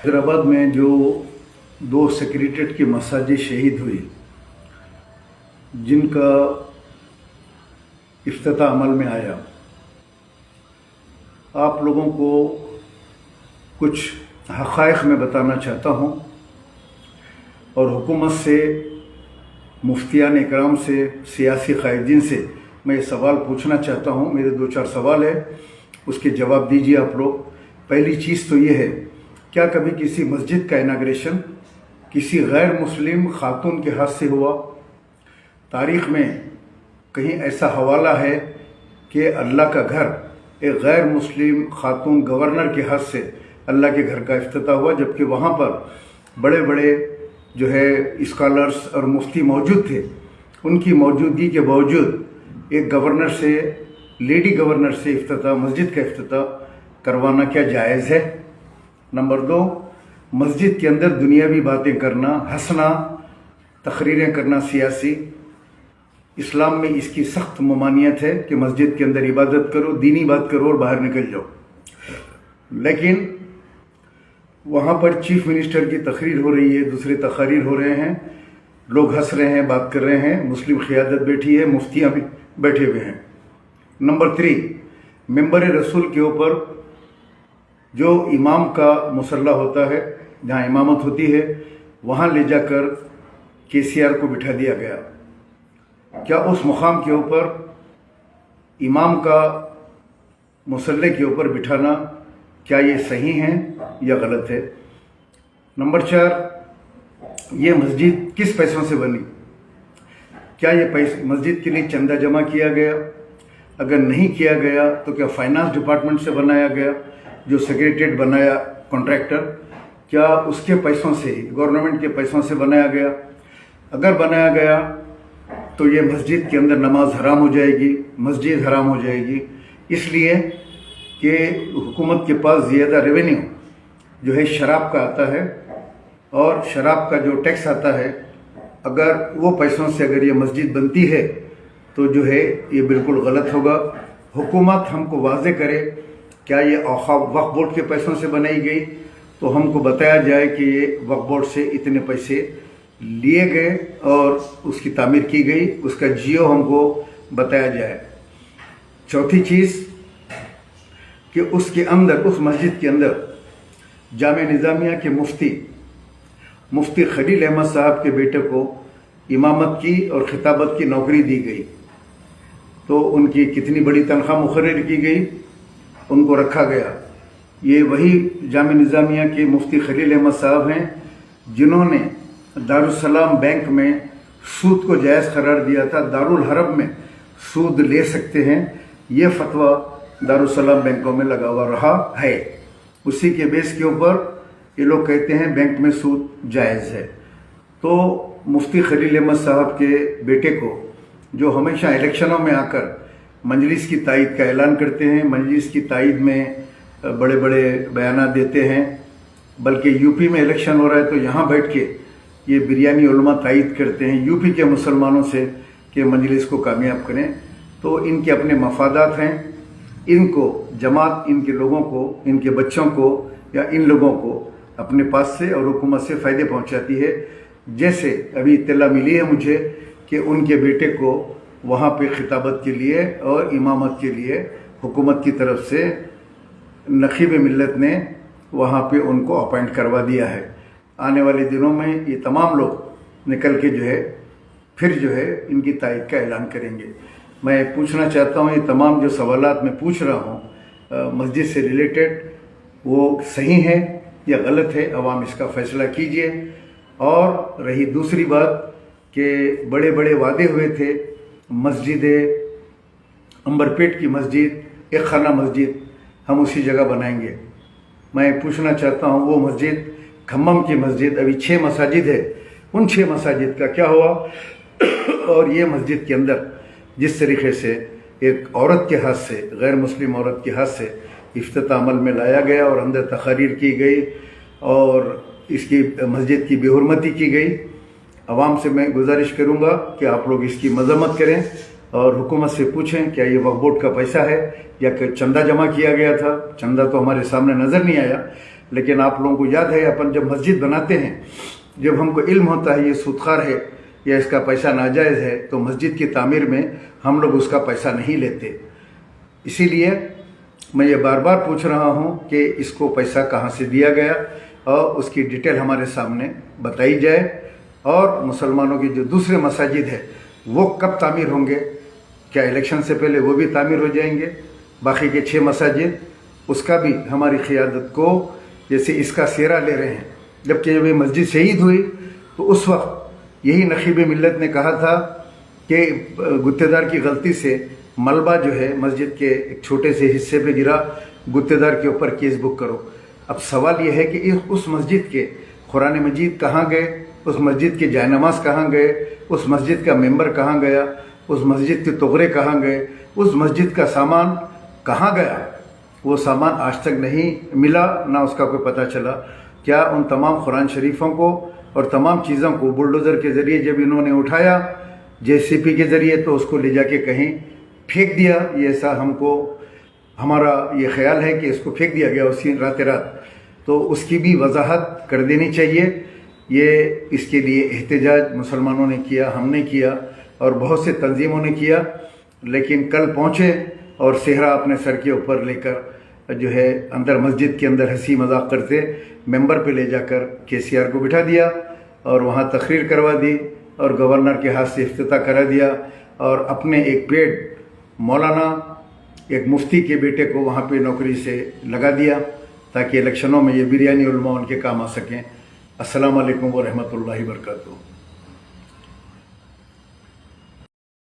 हैदराबाद में जो 2 सेक्रेटरीट की मसाजिद शहीद हुई, जिनका इफ्तिताह अमल में आया, आप लोगों को कुछ हक़ाइक़ में बताना चाहता हूँ और हुकूमत से, मुफ्तियान इकराम से, सियासी क़ायदीन से मैं ये सवाल पूछना चाहता हूँ। मेरे 2-4 सवाल है, उसके जवाब दीजिए आप लोग। पहली चीज़ तो ये है, क्या कभी किसी मस्जिद का इनाग्रेशन किसी गैर मुस्लिम खातून के हाथ से हुआ? तारीख़ में कहीं ऐसा हवाला है कि अल्लाह का घर एक गैर मुस्लिम खातून गवर्नर के हाथ से अल्लाह के घर का इफ्तिताह हुआ, जबकि वहाँ पर बड़े बड़े जो है स्कॉलर्स और मुफ्ती मौजूद थे। उनकी मौजूदगी के बावजूद एक गवर्नर से, लेडी गवर्नर से इफ्तिताह, मस्जिद का इफ्तिताह करवाना क्या जायज़ है? नंबर 2, मस्जिद के अंदर दुनियावी बातें करना, हंसना, तकरीरें करना सियासी, इस्लाम में इसकी सख्त ममानियत है कि मस्जिद के अंदर इबादत करो, दीनी बात करो और बाहर निकल जाओ। लेकिन वहाँ पर चीफ मिनिस्टर की तकरीर हो रही है, दूसरे तकारीर हो रहे हैं, लोग हंस रहे हैं, बात कर रहे हैं, मुस्लिम क़ियादत बैठी है, मुफ्तियाँ भी बैठे हुए हैं। नंबर 3, मिंबर रसूल के ऊपर जो इमाम का मुसल्ला होता है, जहाँ इमामत होती है, वहाँ ले जाकर केसीआर को बिठा दिया गया। क्या उस मुकाम के ऊपर इमाम का मुसल्ले के ऊपर बिठाना, क्या ये सही है या गलत है? नंबर 4, ये मस्जिद किस पैसों से बनी? क्या ये पैसे मस्जिद के लिए चंदा जमा किया गया? अगर नहीं किया गया तो क्या फाइनेंस डिपार्टमेंट से बनाया गया? जो सेक्रेटरीट बनाया कॉन्ट्रैक्टर, क्या उसके पैसों से, गवर्नमेंट के पैसों से बनाया गया? अगर बनाया गया तो ये मस्जिद के अंदर नमाज हराम हो जाएगी, मस्जिद हराम हो जाएगी, इसलिए कि हुकूमत के पास ज़्यादा रेवेन्यू जो है शराब का आता है, और शराब का जो टैक्स आता है, अगर वो पैसों से अगर ये मस्जिद बनती है तो जो है ये बिल्कुल गलत होगा। हुकूमत हमको वाज़े करे, क्या ये वक्फ बोर्ड के पैसों से बनाई गई? तो हमको बताया जाए कि ये वक्फ बोर्ड से इतने पैसे लिए गए और उसकी तामीर की गई, उसका जियो हमको बताया जाए। चौथी चीज़ कि उसके अंदर, उस मस्जिद के अंदर जामे निज़ामिया के मुफ्ती खलील अहमद साहब के बेटे को इमामत की और खिताबत की नौकरी दी गई, तो उनकी कितनी बड़ी तनख्वाह मुकर्रर की गई, उनको रखा गया। ये वही जामे निज़ामिया के मुफ्ती खलील अहमद साहब हैं जिन्होंने दारुस्सलाम बैंक में सूद को जायज़ करार दिया था। दारुल हरब में सूद ले सकते हैं, ये फतवा दारुस्सलाम बैंकों में लगा हुआ रहा है। उसी के बेस के ऊपर ये लोग कहते हैं बैंक में सूद जायज़ है। तो मुफ्ती खलील अहमद साहब के बेटे को, जो हमेशा इलेक्शनों में आकर मजलिस की तायद का ऐलान करते हैं, मजलिस की तायद में बड़े बड़े बयान देते हैं, बल्कि यूपी में इलेक्शन हो रहा है तो यहाँ बैठ के ये बिरयानी उलमा तायद करते हैं यूपी के मुसलमानों से कि मजलिस को कामयाब करें। तो इनके अपने मफादात हैं, इनको जमात, इनके लोगों को, इनके बच्चों को या इन लोगों को अपने पास से और हुकूमत से फ़ायदे पहुँचाती है। जैसे अभी इत्तला मिली है मुझे कि उनके बेटे को वहाँ पे खिताबत के लिए और इमामत के लिए हुकूमत की तरफ से नखीब मिल्लत ने वहाँ पे उनको अपॉइंट करवा दिया है। आने वाले दिनों में ये तमाम लोग निकल के जो है फिर जो है इनकी तायद का ऐलान करेंगे। मैं पूछना चाहता हूँ, ये तमाम जो सवालात मैं पूछ रहा हूँ मस्जिद से रिलेटेड, वो सही है या गलत है? अवाम इसका फ़ैसला कीजिए। और रही दूसरी बात कि बड़े बड़े वादे हुए थे, मस्जिद अंबरपेट की मस्जिद, एक खाना मस्जिद हम उसी जगह बनाएंगे। मैं पूछना चाहता हूँ, वो मस्जिद खम्मम की मस्जिद, अभी 6 मसाजिद है, उन 6 मसाजिद का क्या हुआ? और ये मस्जिद के अंदर जिस तरीके से एक औरत के हाथ से, गैर मुस्लिम औरत के हाथ से इफ्तिताह अमल में लाया गया और अंदर तकारीर की गई और इसकी मस्जिद की बेहुरमती की गई। अवाम से मैं गुजारिश करूँगा कि आप लोग इसकी मजम्मत करें और हुकूमत से पूछें क्या ये वक्फ बोर्ड का पैसा है या कि चंदा जमा किया गया था। चंदा तो हमारे सामने नज़र नहीं आया, लेकिन आप लोगों को याद है अपन जब मस्जिद बनाते हैं, जब हमको इल्म होता है ये सूदखार है या इसका पैसा नाजायज़ है, तो मस्जिद की तामीर में हम लोग उसका पैसा नहीं लेते। इसीलिए मैं ये बार बार पूछ रहा हूँ कि इसको पैसा कहाँ से दिया गया और उसकी डिटेल हमारे सामने बताई जाए, और मुसलमानों की जो दूसरे मसाजिद है वो कब तामीर होंगे, क्या इलेक्शन से पहले वो भी तामीर हो जाएंगे? बाकी के 6 मसाजिद उसका भी हमारी क़ियादत को, जैसे इसका सेरा ले रहे हैं। जबकि जब ये मस्जिद शहीद हुई तो उस वक्त यही नखीब मिल्लत ने कहा था कि गुत्तेदार की गलती से मलबा जो है मस्जिद के एक छोटे से हिस्से पे गिरा, गुत्तेदार के ऊपर केस बुक करो। अब सवाल यह है कि उस मस्जिद के कुरान मजीद कहाँ गए, उस मस्जिद के जायनमाज कहाँ गए, उस मस्जिद का मेंबर कहाँ गया, उस मस्जिद के तोगरे कहाँ गए, उस मस्जिद का सामान कहाँ गया? वो सामान आज तक नहीं मिला, ना उसका कोई पता चला। क्या उन तमाम कुरान शरीफों को और तमाम चीज़ों को बुलडोज़र के ज़रिए जब इन्होंने उठाया JCP के ज़रिए, तो उसको ले जाके कहीं फेंक दिया? ये ऐसा हमारा ये ख्याल है कि इसको फेंक दिया गया उसी रात, तो उसकी भी वजाहत कर देनी चाहिए। ये इसके लिए एहतजाज मुसलमानों ने किया, हमने किया और बहुत से तंजीमों ने किया, लेकिन कल पहुँचे और सेहरा अपने सर के ऊपर लेकर जो है अंदर मस्जिद के अंदर हंसी मजाक करते मेंबर पे ले जाकर KCR को बिठा दिया और वहाँ तकरीर करवा दी और गवर्नर के हाथ से इफ्तिताह करा दिया, और अपने एक पेड मौलाना एक मुफ्ती के बेटे को वहाँ पे नौकरी से लगा दिया ताकि इलेक्शनों में ये बिरयानी उलमा उनके काम आ सकें। अस्सलाम वालेकुम व रहमतुल्लाहि व बरकातुहू।